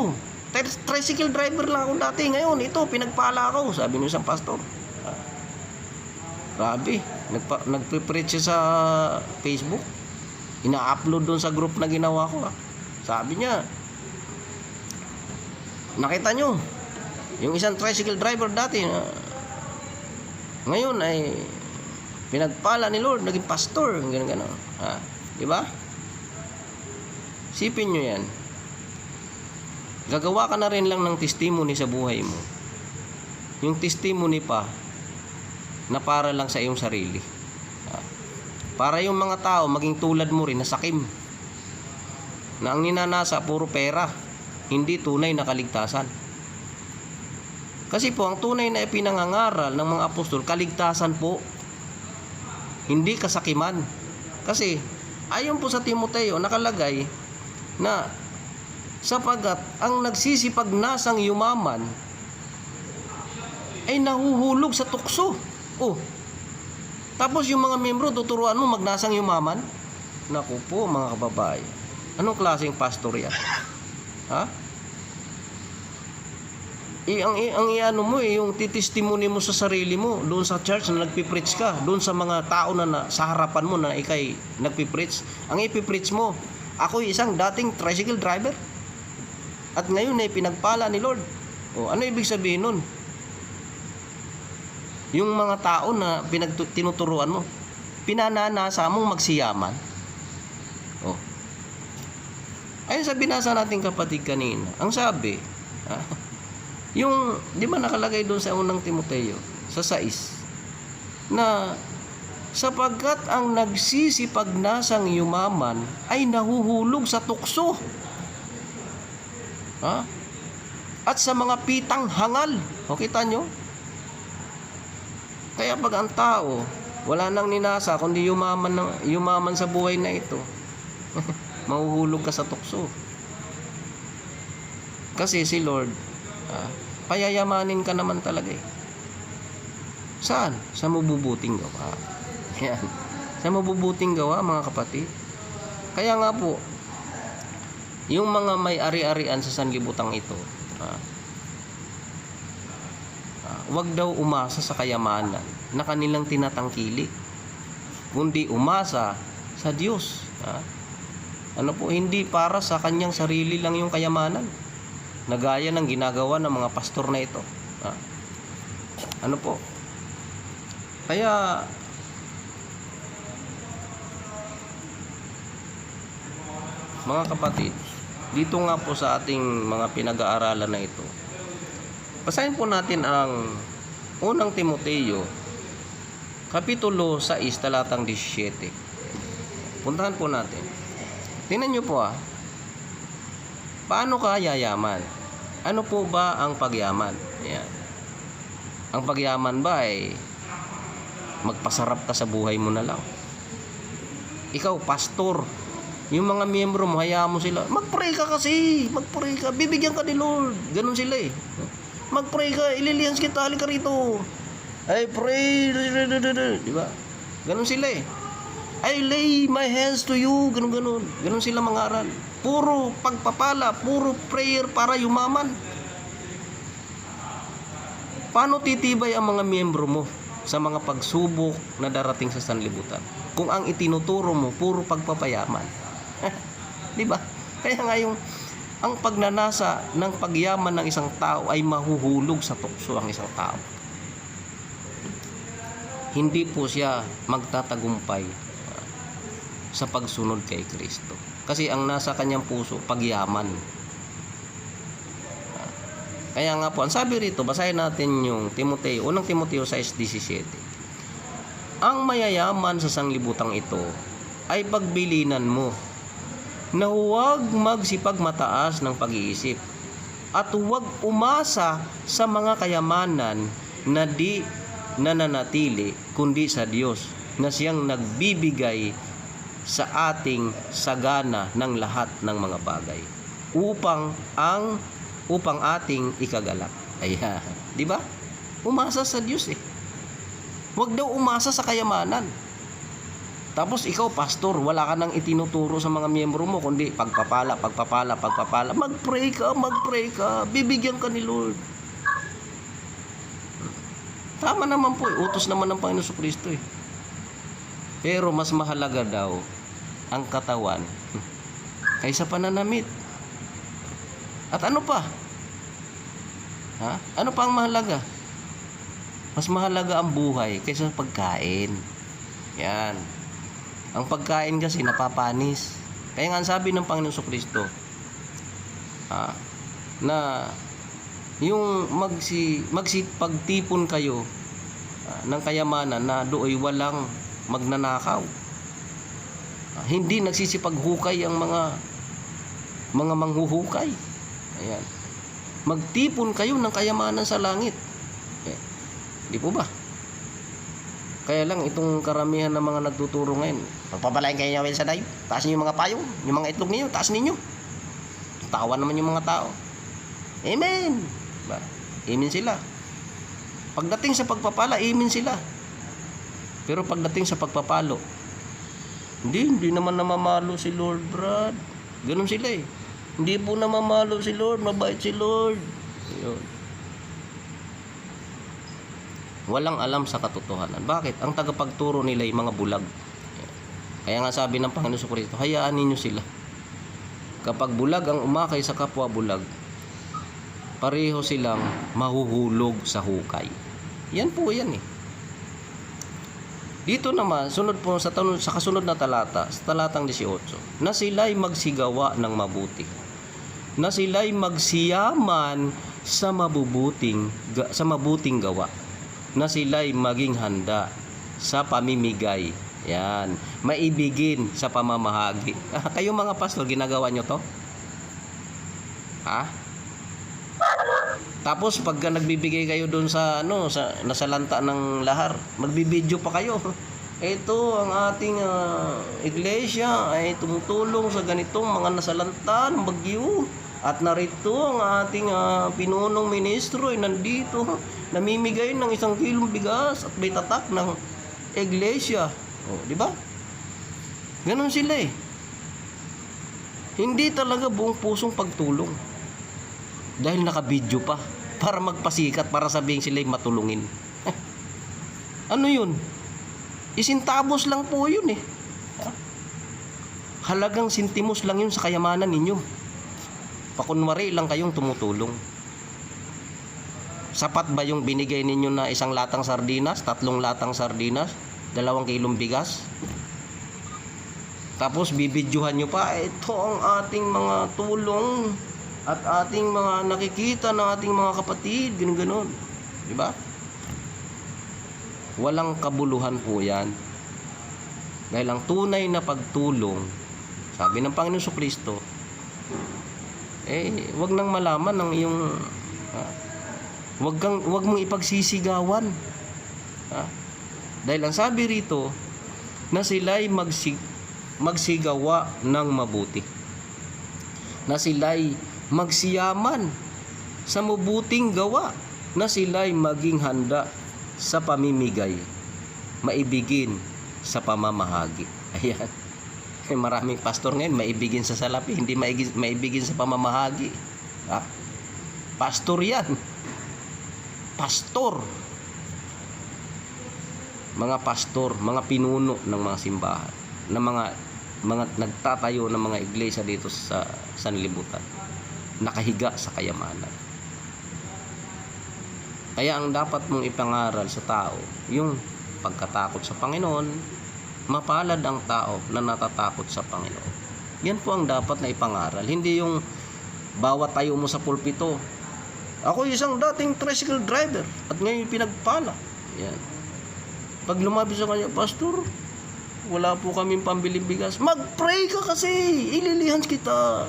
Tricycle driver lang ako dati. Ngayon, ito, pinagpala ako. Sabi ng isang pastor. Grabe. Nagpe-preach siya sa Facebook. Ina-upload doon sa group na ginawa ko. Sabi niya, Nakita nyo, yung isang tricycle driver dati, ngayon ay pinagpala ni Lord, naging pastor, gano'n. Di ba? Sipin nyo yan. Gagawa ka na rin lang ng testimony sa buhay mo. Yung testimony pa na para lang sa iyong sarili. Para yung mga tao maging tulad mo rin na sakim. Na ang ninanasa puro pera, hindi tunay na kaligtasan. Kasi po ang tunay na ipinangangaral ng mga apostol, kaligtasan po. Hindi kasakiman. Kasi ayon po sa Timoteo nakalagay na sapagat ang nagsisipagnasang yumaman ay nahuhulog sa tukso. Oh. Tapos yung mga miyembro tuturuan mo magnasang yumaman? Naku po mga kababayan. Anong klaseng pastor yan? Ha? Ang iano mo yung titestimony mo sa sarili mo doon sa church na nagpipreach ka, doon sa mga tao na sa harapan mo na ikay nagpipreach. Ang ipipreach mo, ako isang dating tricycle driver at ngayon ay pinagpala ni Lord. O ano ibig sabihin nun? Yung mga tao na tinuturuan mo, pinananasa mong magsiyaman. O. Ayun sa binasa natin kapatid kanina, ang sabi, yung, di ba nakalagay doon sa unang Timoteo, sa 6, na sapagkat ang nagsisipagnasang yumaman ay nahuhulog sa tukso. At sa mga pitang hangal. O kita nyo? Kaya pag ang tao, wala nang ninasa, kundi yumaman sa buhay na ito, mahuhulog ka sa tukso. Kasi si Lord, payayamanin ka naman talaga eh. Saan? Sa mabubuting gawa. Yan. Sa mabubuting gawa mga kapatid. Kaya nga po, yung mga may ari-arian sa sanlibutang ito, wag daw umasa sa kayamanan na kanilang tinatangkili, kundi umasa sa Diyos. Ano po, hindi para sa kanyang sarili lang yung kayamanan, na gaya ng ginagawa ng mga pastor na ito. Ano po? Kaya mga kapatid, dito nga po sa ating mga pinag-aaralan na ito, basahin po natin ang unang Timoteo kapitulo 6 talatang 17. Puntahan po natin. Tingnan nyo po paano ka yayaman? Ano po ba ang pagyaman? Yan. Ang pagyaman ba ay magpasarap ka sa buhay mo na lang? Ikaw, pastor, yung mga miyembro mo, hayaan mo sila, mag-pray ka kasi, mag-pray ka, bibigyan ka ni Lord. Ganun sila eh. Mag-pray ka, ililians kita, halika rito. I pray, di ba? Ganun sila eh. I lay my hands to you, ganun. Ganun sila mangaral. Puro pagpapala, puro prayer para yumaman. Paano titibay ang mga miyembro mo sa mga pagsubok na darating sa sanlibutan kung ang itinuturo mo puro pagpapayaman? Di ba? Kaya nga ang pagnanasa ng pagyaman ng isang tao ay mahuhulog sa tukso ang isang tao. Hindi po siya magtatagumpay sa pagsunod kay Kristo. Kasi ang nasa kanyang puso, pagyaman. Kaya nga po, ang sabi rito, basahin natin yung Timoteo, unang Timoteo 6:17. Ang mayayaman sa sanglibutang ito ay pagbilinan mo na huwag magsipagmataas ng pag-iisip at huwag umasa sa mga kayamanan na di nananatili kundi sa Diyos na siyang nagbibigay sa ating sagana ng lahat ng mga bagay upang ating ikagalak. Ayan, di ba? Umasa sa Diyos eh. Huwag daw umasa sa kayamanan. Tapos ikaw, pastor, wala ka nang itinuturo sa mga miyembro mo kundi pagpapala. Mag-pray ka, bibigyan ka ni Lord. Tama naman po, utos naman ng Panginoon Jesucristo eh. Pero mas mahalaga daw ang katawan kaysa pananamit. At ano pa? Ha? Ano pa ang mahalaga? Mas mahalaga ang buhay kaysa pagkain. Yan. Ang pagkain kasi napapanis. Kaya nga ang sabi ng Panginoon Kristo, na yung magsipagtipon kayo ng kayamanan na dooy walang magnanakaw. Hindi nagsisipaghukay ang mga manghuhukay. Ayan. Magtipon kayo ng kayamanan sa langit. Di po ba? Kaya lang itong karamihan ng mga nagtuturo ngayon, pagpapalain kayo niya sa dayo, taas niyo yung mga payong, yung mga itlog niyo, taas ninyo. Tawa naman yung mga tao. Amen. Ba? Amen sila. Pagdating sa pagpapala, amen sila. Pero pagdating sa pagpapalo, hindi naman namamalo si Lord, Brad. Ganun sila eh. Hindi po namamalo si Lord, mabait si Lord. Ayun. Walang alam sa katotohanan. Bakit? Ang tagapagturo nila ay mga bulag. Kaya nga sabi ng Panginoon Kristo, hayaan ninyo sila. Kapag bulag ang umakay sa kapwa bulag, pareho silang mahuhulog sa hukay. Yan po yan eh. Dito naman, sunod po sa kasunod na talata, sa talatang 18, na sila'y magsigawa ng mabuti. Na sila'y magsiyaman sa mabuting gawa. Na sila'y maging handa sa pamimigay. Yan. Maibigin sa pamamahagi. Kayo mga pastor, ginagawa nyo to? Ha? Tapos pagka nagbibigay kayo doon sa nasa lanta ng lahar, magbibideo pa kayo. Ito ang ating iglesia ay tumutulong sa ganitong mga nasalanta ng bagyo. At narito ang ating pinunong ministro ay nandito, namimigay ng 1 kilong bigas at may tatak ng iglesia. O, di ba? Ganon sila eh. Hindi talaga buong pusong pagtulong. Dahil naka-video pa para magpasikat, para sabihin sila'y matulungin. Ano yun? Isintabos lang po yun eh. Halagang sintimos lang yun sa kayamanan ninyo. Pakunwari lang kayong tumutulong. Sapat ba yung binigay ninyo na 1 latang sardinas, 3 latang sardinas, 2 kilong bigas? Tapos bibidyohan nyo pa, ito ang ating mga tulong at ating mga nakikita ng ating mga kapatid, gano'n. Diba? Walang kabuluhan po yan. Dahil ang tunay na pagtulong, sabi ng Panginoon Kristo, wag nang malaman ng iyong wag mong ipagsisigawan. Dahil ang sabi rito na sila'y magsigawa ng mabuti. Na sila'y magsiyaman sa mabuting gawa. Na sila'y maging handa sa pamimigay, maibigin sa pamamahagi. Ayan. Maraming pastor ngayon maibigin sa salapi, hindi maibigin sa pamamahagi. Pastor yan. Pastor. Mga pastor, mga pinuno ng mga simbahan, ng mga nagtatayo ng mga iglesia dito sa sanlibutan, nakahiga sa kayamanan. Kaya ang dapat mong ipangaral sa tao, yung pagkatakot sa Panginoon. Mapalad ang tao na natatakot sa Panginoon. Yan po ang dapat na ipangaral. Hindi yung bawat tayo mo sa pulpito, ako isang dating tricycle driver at ngayon pinagpala. Yan. Pag lumabi sa kanya, pastor, wala po kaming pambiling bigas. Mag-pray ka kasi, ililihan kita.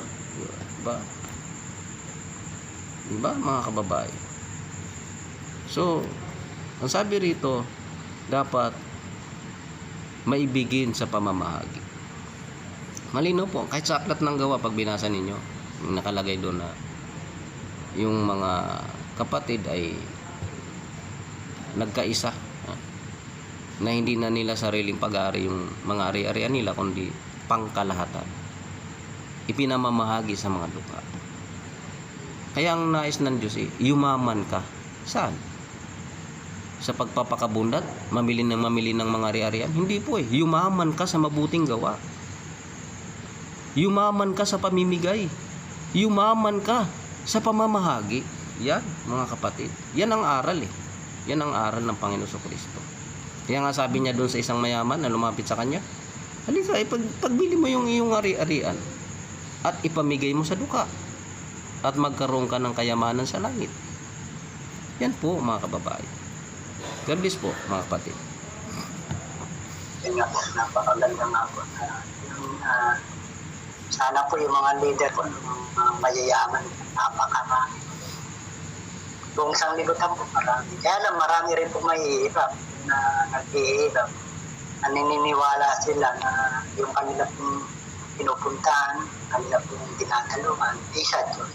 Diba? Diba mga kababae? So, ang sabi rito, dapat maibigin sa pamamahagi. Malinaw po, kahit sa aklat ng gawa, pag binasa ninyo, nakalagay doon na yung mga kapatid ay nagkaisa, na hindi na nila sariling pag-ari yung mga ari-arian nila, kundi pangkalahatan. Ipinamamahagi sa mga lupa. Kaya ang nais ng Diyos yumaman ka. Saan? Sa pagpapakabundat, mamili ng mga ari-arian? Hindi po eh. Yumaman ka sa mabuting gawa. Yumaman ka sa pamimigay. Yumaman ka sa pamamahagi. Yan, mga kapatid. Yan ang aral eh. Yan ang aral ng Panginoon Kristo. Kaya nga sabi niya doon sa isang mayaman na lumapit sa kanya, halika, pagbili mo yung iyong ari-arian at ipamigay mo sa duka at magkaroon ka ng kayamanan sa langit. Yan po, mga kababayan. God bless po, mga kapatid. Yun nga po, napakaganda nga po. Sana po yung mga leader po, yung mga mayayaman, napakarami. Kung isang libutan po, marami. Kaya lang, marami rin po mahihirap na naghihirap. Naniniwala sila na yung kanila pong pinupuntahan, kanila pong dinadaluhan, isa Diyos.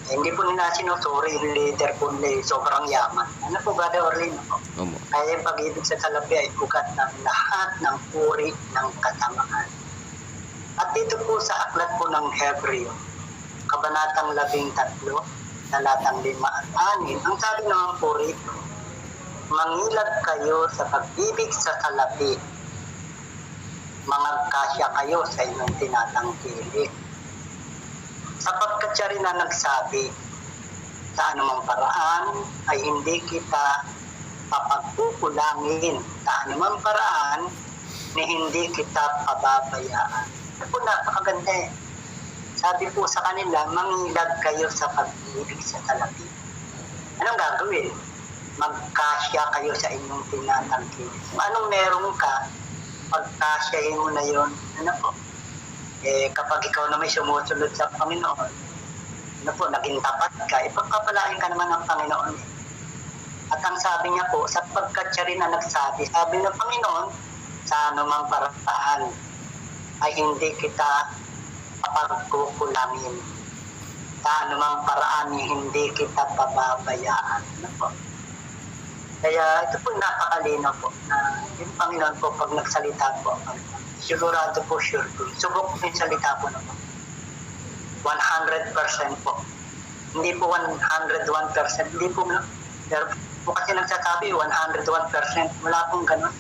Hindi po nila sinusuri yung leader po nila sobrang yaman. Ano po, Brother Orlin? Omo. Kaya yung pag-ibig sa salapi ay ugat ng lahat ng puri ng kasamaan. At dito po sa aklat po ng Hebreo, Kabanatang 13, talatang 5 at 6, ang sabi naman po rito, mangilad kayo sa pag-ibig sa salapi, mangagkasya kayo sa inyong tinatangkilik. Sapagkat siya rin na nagsabi, sa anumang paraan ay hindi kita papagkukulangin, sa anumang paraan ni hindi kita pababayaan. Ito po napakaganda eh. Sabi po sa kanila, mangilad kayo sa pag-ibig sa salapi. Anong gagawin? Magkasya kayo sa inyong tinatangkilik. Anong meron ka, pagkasyahin mo na yun, ano po? Kapag ikaw na may sumusunod sa Panginoon, ano po, naging tapat ka, ipagpapalain ka naman ng Panginoon. At ang sabi niya po, sapagkat siya rin na nagsabi, sabi ng Panginoon, sa anumang paraan ay hindi kita papagkukulangin. Sa anumang paraan ay hindi kita pababayaan. Ano po? Kaya ito po napakalinaw po na yung Panginoon po pag nagsalita po, sigurado po, sure po. Subok po yung salita po naman. 100% po. Hindi po 101%. Hindi po, pero po kasi nagsasabi 101%. Wala pong ganun.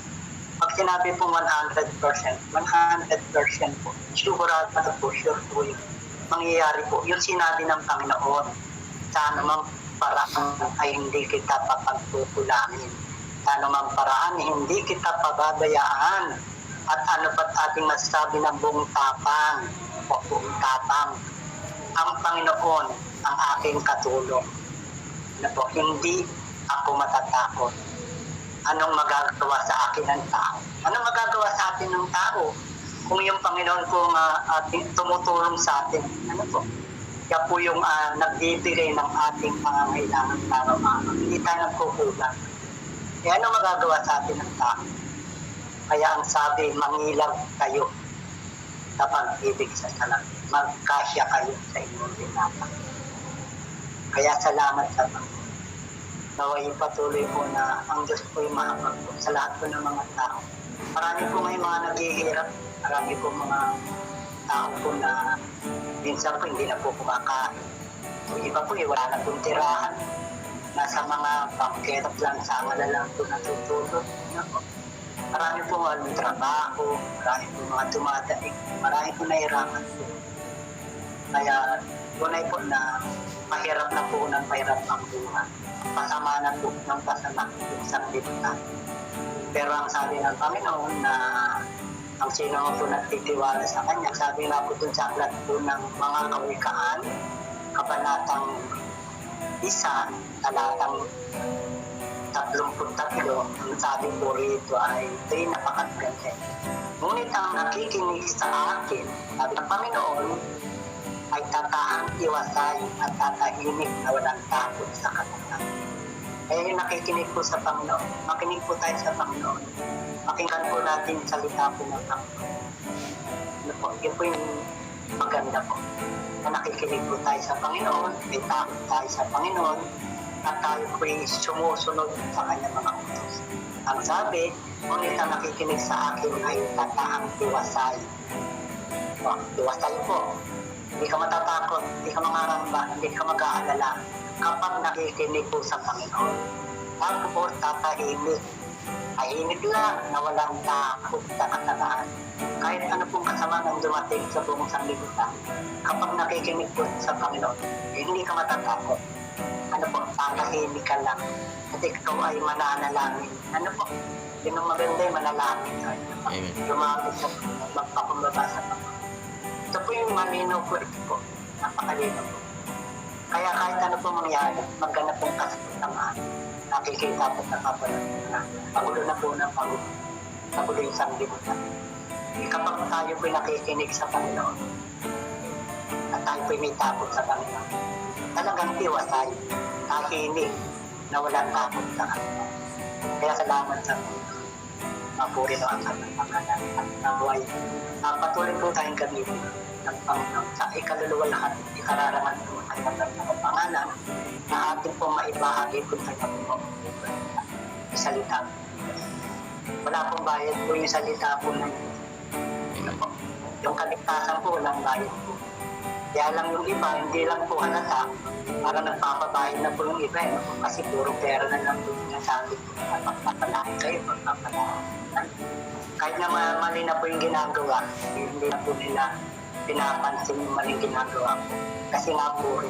Pag sinabi po 100%, 100% po. Sigurado po, sure po yun. Mangyayari po. Yung sinabi ng Panginoon, sa anumang paraan ay hindi kita papagkukulangin. Sa anumang paraan, hindi kita pababayaan. At ano pa't ating masasabi ng buong tapang o buong tapang, ang Panginoon ang aking katulong. Ano po, hindi ako matatakot. Anong magagawa sa akin ng tao? Anong magagawa sa atin ng tao? Kung yung Panginoon po ating tumutulong sa atin, ano po? Kaya po yung nagbibigay ng ating pangangailangan araw-araw. Hindi tayo nagkukulang. Kaya ano magagawa sa atin ng tao? Kaya ang sabi, mangilag kayo sa pag-ibig sa salapi. Magkasya kayo sa inyong tinatang. Kaya salamat sa Panginoon. Naway patuloy po na ang Diyos po yung mahabag po sa lahat po ng mga tao. Marami po may mga naghihirap. Marami po mga tao po na minsan po hindi na po kumakain. Yung iba po wala na pong tirahan. Nasa mga pangkerap lang, sa lang po natutulog. Marami po walang trabaho, marami po mga dumadaing, marami po nahirapan po. Kaya tunay po na mahirap na po ng mahirap ang buhay. Pasama na po ng pasama yung sanglibutan. Pero ang sabi ng Panginoon na ang sino po nagtitiwala sa Kanya, sabi nga po dun sa aklat po ng mga kawikaan, kabanatang 1, talatang 33, ang sabi po rito ay ito'y napakaganda. Ngunit ang nakikinig sa akin, sabi ng Panginoon, ay tatahang iwasay at tatahimik na walang takot sa kanila. Kaya yung nakikinig po sa Panginoon, makinig po tayo sa Panginoon. Pakinggan po natin yung salita po ng Panginoon. Ano po, yun po yung maganda po. Na nakikinig po tayo sa Panginoon, may takot tayo sa Panginoon, at tayo po'y sumusunod sa kanyang mga utos. Ang sabi, ngunit ang nakikinig sa akin ay tatahang iwasay. Iwasay po. Hindi ka matatakot, hindi ka mangaramba, hindi ka mag-aalala kapag nakikinig po sa Panginoon. Tapos tatahimik. Tahimik lang na walang takot sa kasamaan. Kahit ano pong kasama ng dumating sa buong sanglibutan, kapag nakikinig po sa Panginoon, hindi ka matatakot. ano po, tatahimik ka lang. At ikaw ay mananalangin. Ano po, yun ang maganda yung manalangin. Amen. Lumapit sa magpakumbaba sa Panginoon. Ito po yung malinaw po ito po. Napakalinaw po. Kaya kahit ano po mangyari, magganap pong kasamaan. Nakikita po na papalag na. Pagulo na po ng pagulo. Pagulo yung sanglibutan. Kapag tayo po nakikinig sa Panginoon, at tayo po may takot sa Panginoon, talagang tiwas tayo. Nakikinig na walang takot sa Panginoon. Kaya salamat sa Panginoon. Mapuri no ang kanyang pangalan at nabuhay. Patuloy po tayong gamitin ng Panginoon sa ikaluluwa lahat, ikararaman po ang kanyang pangalan na ating po maibahagi po sa kanyang salita. Wala pong bayad po yung salita po na yung kaligtasan po walang bayad po. Kaya lang yung iba, hindi lang po halata, para nagpapabayad na po yung iba, kasi puro pera na lang po yung sabi po, pagpapalaki kayo, pagpapalaki. Kahit na mali na po yung ginagawa, hindi na po nila pinapansin yung maling ginagawa po. Kasi nga po,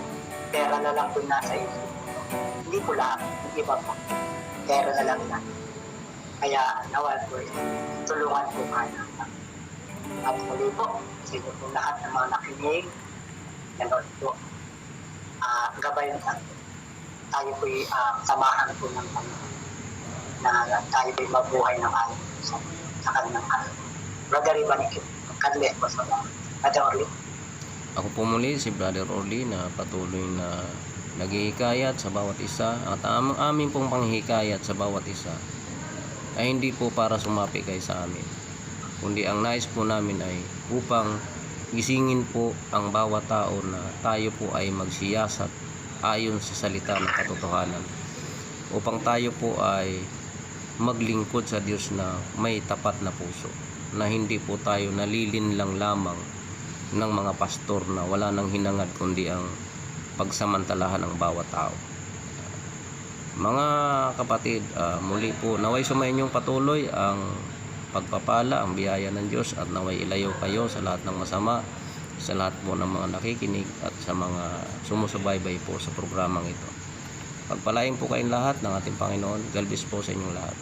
pera na lang po nasa isip. Hindi po lahat, yung iba po, pera na lang na. Kaya nawal po tulungan po kayo. At muli po, sino po lahat ng mga nakinig, gano'n po, gabayan natin. Tayo po'y samahan po ng Panginoon na tayo po'y mabuhay ng alam sa kanyang alam. Brother Ibanikit, kadli po sa mga. Brother Orly. Ako po muli si Brother Orly na patuloy na naghihikayat sa bawat isa at ang amin pong panghihikayat sa bawat isa ay hindi po para sumapi kay sa amin, kundi ang nais po namin ay upang gisingin po ang bawat tao na tayo po ay magsiyasat ayon sa salita ng katotohanan, upang tayo po ay maglingkod sa Diyos na may tapat na puso, na hindi po tayo nalilinlang lamang ng mga pastor na wala nang hinangad kundi ang pagsamantalahan ng bawat tao. Mga kapatid, muli po naway sumayin yung patuloy ang pagpapala, ang biyaya ng Diyos, at naway ilayo kayo sa lahat ng masama, sa lahat po ng mga nakikinig at sa mga sumusubaybay po sa programang ito. Pagpalain po kayong lahat ng ating Panginoon. God bless po sa inyong lahat.